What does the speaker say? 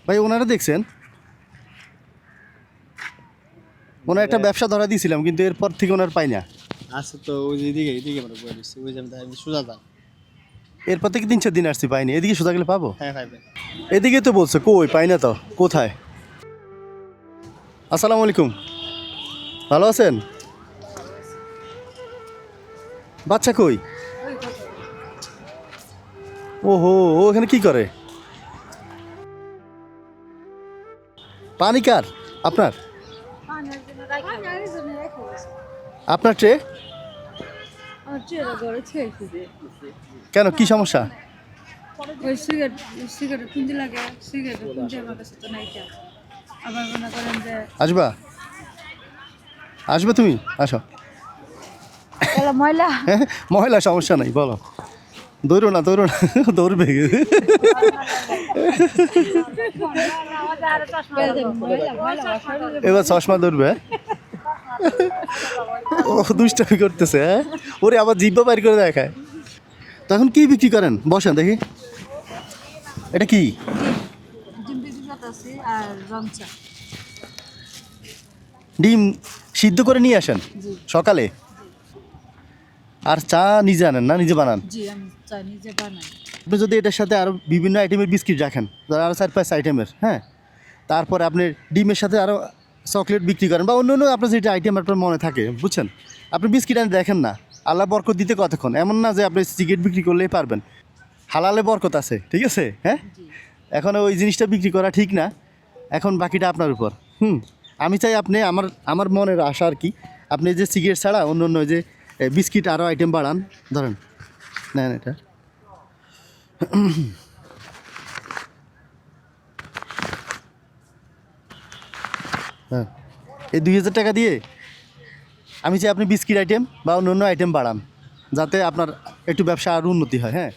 ভাই ওনারা দেখছেন, ওনার একটা ব্যবসা ধরা দিয়েছিলাম, কিন্তু এরপর থেকে ওনার পাই না। আছে তো ওই যে এদিকে আমরা বলে দিচ্ছি, ওই যে আমি সোজা যান। এরপর থেকে 3-4 দিন আসছি, পাইনি। এদিকে সোজা গেলে পাবো? হ্যাঁ পাইবেন। এদিকে তো বলছে, কই পাই না তো। কোথায়? আসসালামু আলাইকুম, ভালো আছেন? বাচ্চা কই? ওহো, ও এখানে কি করে? পানি কার? আপনার? আপনার ট্রে? কেন, কি সমস্যা? ওই সিগারেট সিগারেট কিনতে লাগে, সিগারেট কিনতে আমার কাছে তো নাই কা। আবার মনে করেন যে আসবা? আসবে তুমি? আসো। এলা ময়লা হ্যাঁ, মহিলা সমস্যা নাই, বলো। দৌড়ো না, দৌড়ো না, দৌড়বে। এবার চশমা ধরবে। ও দুষ্টামি করতেছে, হ্যাঁ? ওরে আবার জিব্বা বাইর করে দেখায়। তখন কি বিক্রি করেন? বসেন দেখি। এটা কি? আর রংচা। ডিম সিদ্ধ করে নিয়ে আসেন সকালে? আর চা নিজে আনেন না, নিজে বানান? জি আমি চাই নিজে বানাই। আপনি যদি এটার সাথে আরও বিভিন্ন আইটেমের বিস্কিট রাখেন, ধর আরও 4-5 আইটেমের, হ্যাঁ, তারপরে আপনি ডিমের সাথে আরও চকলেট বিক্রি করেন, বা অন্য অন্য আপনার যেটা আইটেম আপনার মনে থাকে, বুঝছেন? আপনি বিস্কিট আনি দেখেন না, আল্লাহ বরকত দিতে কতক্ষণ। এমন না যে আপনি সিগারেট বিক্রি করলেই পারবেন, হালালে বরকত আছে, ঠিক আছে? হ্যাঁ, এখন ওই জিনিসটা বিক্রি করা ঠিক না, এখন বাকিটা আপনার উপর। আমি চাই আপনি আমার আমার মনের আশা আর কি, আপনি যে সিগারেট ছাড়া অন্য অন্য যে বিস্কিট আরও আইটেম বাড়ান। ধরেন, নেন এটা। হ্যাঁ, এই 2000 টাকা দিয়ে আমি চাই আপনি বিস্কিট আইটেম বা অন্য অন্য আইটেম বাড়ান, যাতে আপনার একটু ব্যবসা আরও উন্নতি হয়। হ্যাঁ।